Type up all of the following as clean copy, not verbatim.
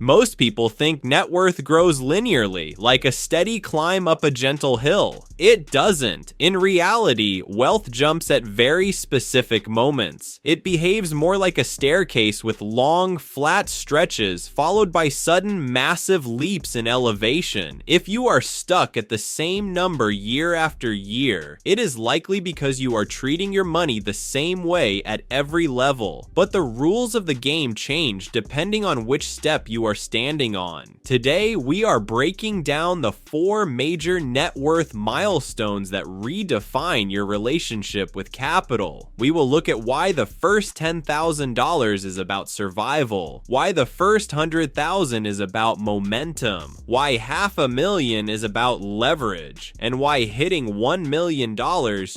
Most people think net worth grows linearly, like a steady climb up a gentle hill. It doesn't. In reality, wealth jumps at very specific moments. It behaves more like a staircase with long, flat stretches, followed by sudden, massive leaps in elevation. If you are stuck at the same number year after year, it is likely because you are treating your money the same way at every level. But the rules of the game change depending on which step you are standing on. Today, we are breaking down the 4 major net worth milestones that redefine your relationship with capital. We will look at why the first $10,000 is about survival, why the first 100,000 is about momentum, why $500,000 is about leverage, and why hitting $1 million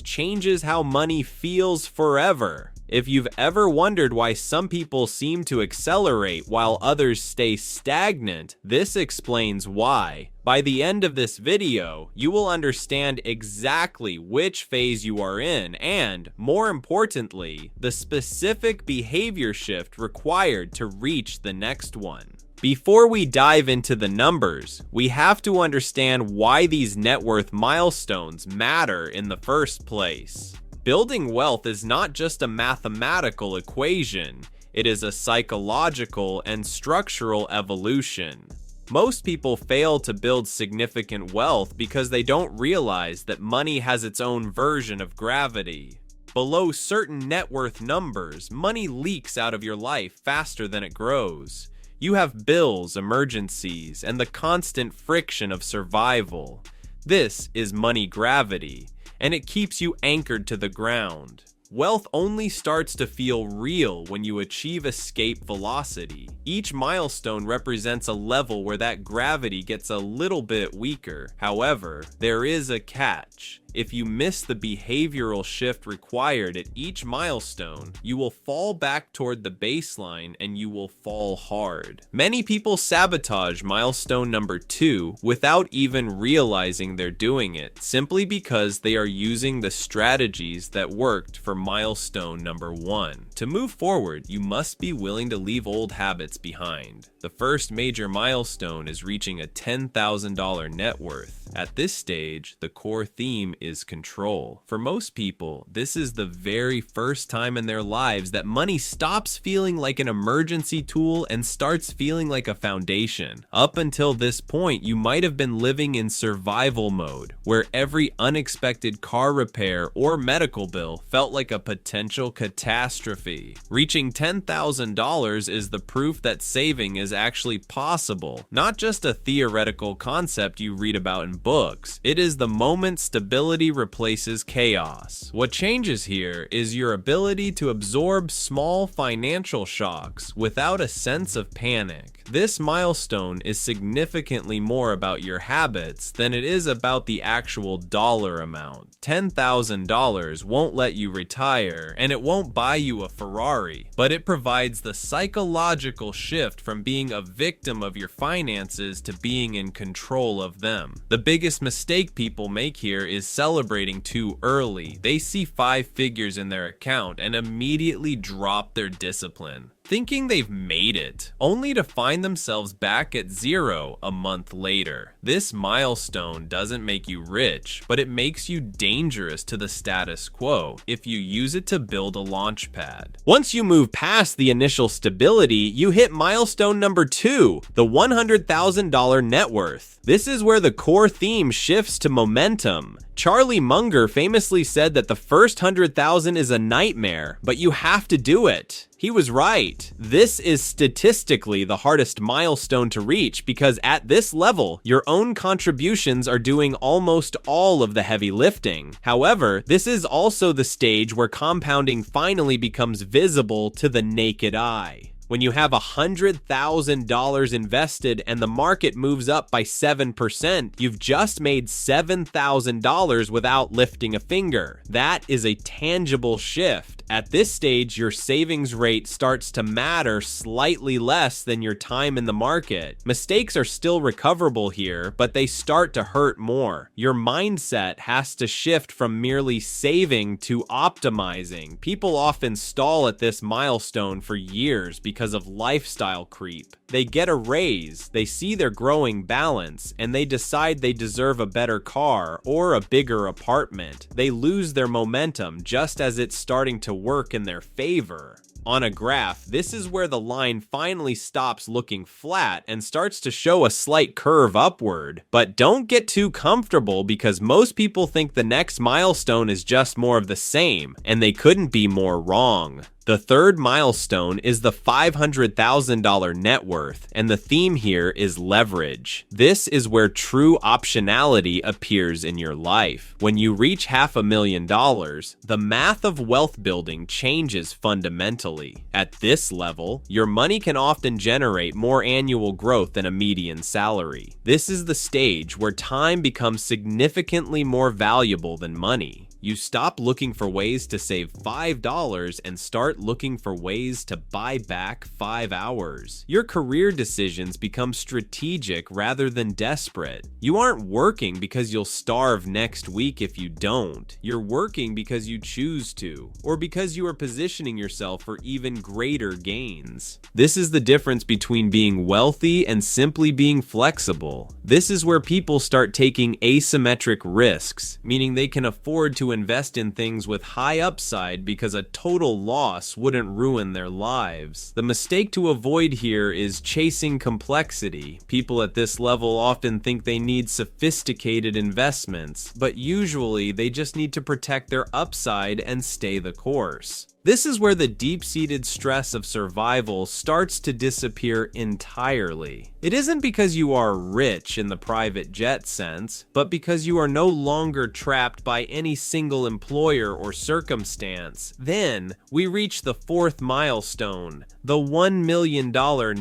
changes how money feels forever. If you've ever wondered why some people seem to accelerate while others stay stagnant, this explains why. By the end of this video, you will understand exactly which phase you are in and, more importantly, the specific behavior shift required to reach the next one. Before we dive into the numbers, we have to understand why these net worth milestones matter in the first place. Building wealth is not just a mathematical equation, it is a psychological and structural evolution. Most people fail to build significant wealth because they don't realize that money has its own version of gravity. Below certain net worth numbers, money leaks out of your life faster than it grows. You have bills, emergencies, and the constant friction of survival. This is money gravity, and it keeps you anchored to the ground. Wealth only starts to feel real when you achieve escape velocity. Each milestone represents a level where that gravity gets a little bit weaker. However, there is a catch. If you miss the behavioral shift required at each milestone, you will fall back toward the baseline and you will fall hard. Many people sabotage milestone number 2 without even realizing they're doing it, simply because they are using the strategies that worked for milestone number 1. To move forward, you must be willing to leave old habits behind. The first major milestone is reaching a $10,000 net worth. At this stage, the core theme is control. For most people, this is the very first time in their lives that money stops feeling like an emergency tool and starts feeling like a foundation. Up until this point, you might have been living in survival mode, where every unexpected car repair or medical bill felt like a potential catastrophe. Reaching $10,000 is the proof that saving is actually possible, not just a theoretical concept you read about in books. It is the moment stability replaces chaos. What changes here is your ability to absorb small financial shocks without a sense of panic. This milestone is significantly more about your habits than it is about the actual dollar amount. $10,000 won't let you retire, and it won't buy you a Ferrari, but it provides the psychological shift from being a victim of your finances to being in control of them. The biggest mistake people make here is celebrating too early. They see 5 figures in their account and immediately drop their discipline, thinking they've made it, only to find themselves back at 0 a month later. This milestone doesn't make you rich, but it makes you dangerous to the status quo if you use it to build a launch pad. Once you move past the initial stability, you hit milestone number 2, the $100,000 net worth. This is where the core theme shifts to momentum. Charlie Munger famously said that the first 100,000 is a nightmare, but you have to do it. He was right. This is statistically the hardest milestone to reach because at this level, your own contributions are doing almost all of the heavy lifting. However, this is also the stage where compounding finally becomes visible to the naked eye. When you have $100,000 invested and the market moves up by 7%, you've just made $7,000 without lifting a finger. That is a tangible shift. At this stage, your savings rate starts to matter slightly less than your time in the market. Mistakes are still recoverable here, but they start to hurt more. Your mindset has to shift from merely saving to optimizing. People often stall at this milestone for years because because of lifestyle creep. They get a raise, they see their growing balance, and they decide they deserve a better car or a bigger apartment. They lose their momentum just as it's starting to work in their favor. On a graph, this is where the line finally stops looking flat and starts to show a slight curve upward. But don't get too comfortable, because most people think the next milestone is just more of the same, and they couldn't be more wrong. The third milestone is the $500,000 net worth, and the theme here is leverage. This is where true optionality appears in your life. When you reach $500,000, the math of wealth building changes fundamentally. At this level, your money can often generate more annual growth than a median salary. This is the stage where time becomes significantly more valuable than money. You stop looking for ways to save $5 and start looking for ways to buy back 5 hours. Your career decisions become strategic rather than desperate. You aren't working because you'll starve next week if you don't. You're working because you choose to, or because you are positioning yourself for even greater gains. This is the difference between being wealthy and simply being flexible. This is where people start taking asymmetric risks, meaning they can afford to invest in things with high upside because a total loss wouldn't ruin their lives. The mistake to avoid here is chasing complexity. People at this level often think they need sophisticated investments, but usually they just need to protect their upside and stay the course. This is where the deep-seated stress of survival starts to disappear entirely. It isn't because you are rich in the private jet sense, but because you are no longer trapped by any single employer or circumstance. Then, we reach the fourth milestone, the $1 million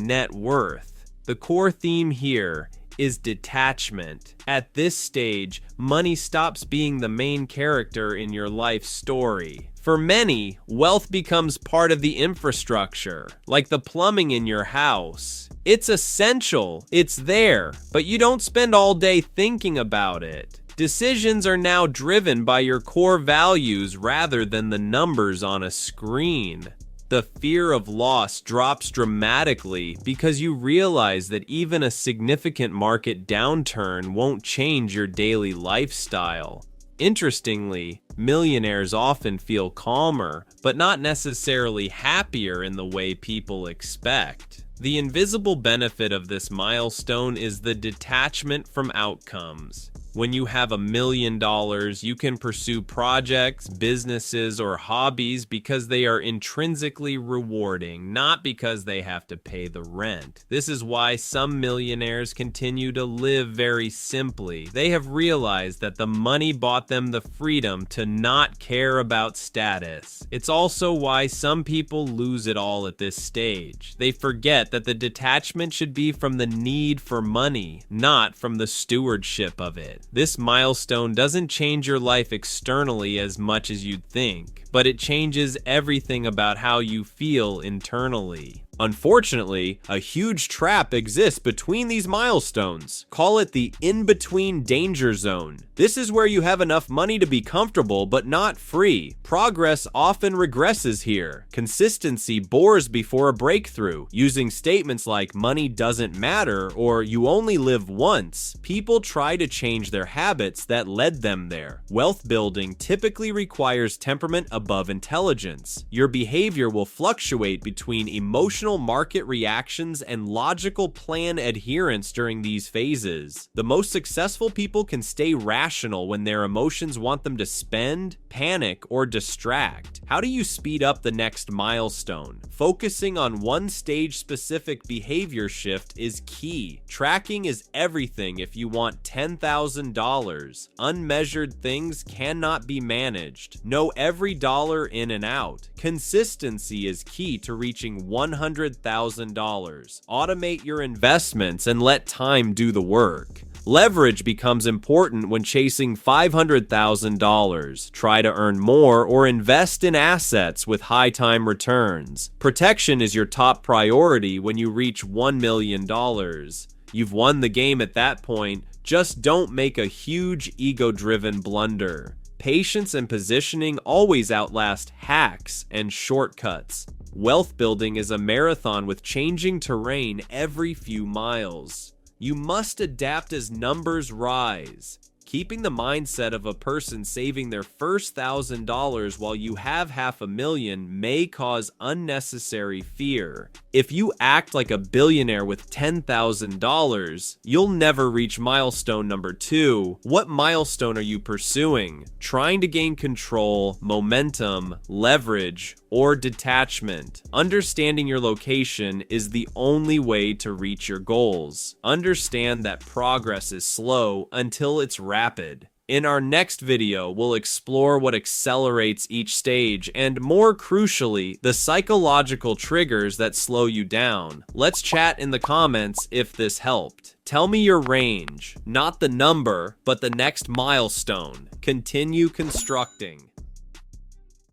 net worth. The core theme here is detachment. At this stage, money stops being the main character in your life story. For many, wealth becomes part of the infrastructure, like the plumbing in your house. It's essential, it's there, but you don't spend all day thinking about it. Decisions are now driven by your core values rather than the numbers on a screen. The fear of loss drops dramatically because you realize that even a significant market downturn won't change your daily lifestyle. Interestingly, millionaires often feel calmer, but not necessarily happier in the way people expect. The invisible benefit of this milestone is the detachment from outcomes. When you have $1 million, you can pursue projects, businesses, or hobbies because they are intrinsically rewarding, not because they have to pay the rent. This is why some millionaires continue to live very simply. They have realized that the money bought them the freedom to not care about status. It's also why some people lose it all at this stage. They forget that the detachment should be from the need for money, not from the stewardship of it. This milestone doesn't change your life externally as much as you'd think, but it changes everything about how you feel internally. Unfortunately, a huge trap exists between these milestones. Call it the in-between danger zone. This is where you have enough money to be comfortable but not free. Progress often regresses here. Consistency bores before a breakthrough. Using statements like money doesn't matter or you only live once, people try to change their habits that led them there. Wealth building typically requires temperament above intelligence. Your behavior will fluctuate between emotional market reactions and logical plan adherence during these phases. The most successful people can stay rational when their emotions want them to spend, panic, or distract. How do you speed up the next milestone? Focusing on one stage-specific behavior shift is key. Tracking is everything if you want $10,000. Unmeasured things cannot be managed. Know every dollar in and out. Consistency is key to reaching $100,000. Automate your investments and let time do the work. Leverage becomes important when chasing $500,000. Try to earn more or invest in assets with high time returns. Protection is your top priority when you reach $1 million. You've won the game at that point. Just don't make a huge ego-driven blunder. Patience and positioning always outlast hacks and shortcuts. Wealth building is a marathon with changing terrain every few miles. You must adapt as numbers rise. Keeping the mindset of a person saving their first $1,000 while you have $500,000 may cause unnecessary fear. If you act like a billionaire with $10,000, you'll never reach milestone number 2. What milestone are you pursuing? Trying to gain control, momentum, leverage, or detachment? Understanding your location is the only way to reach your goals. Understand that progress is slow until it's rapid. In our next video, we'll explore what accelerates each stage and, more crucially, the psychological triggers that slow you down. Let's chat in the comments if this helped. Tell me your range, not the number, but the next milestone. Continue constructing.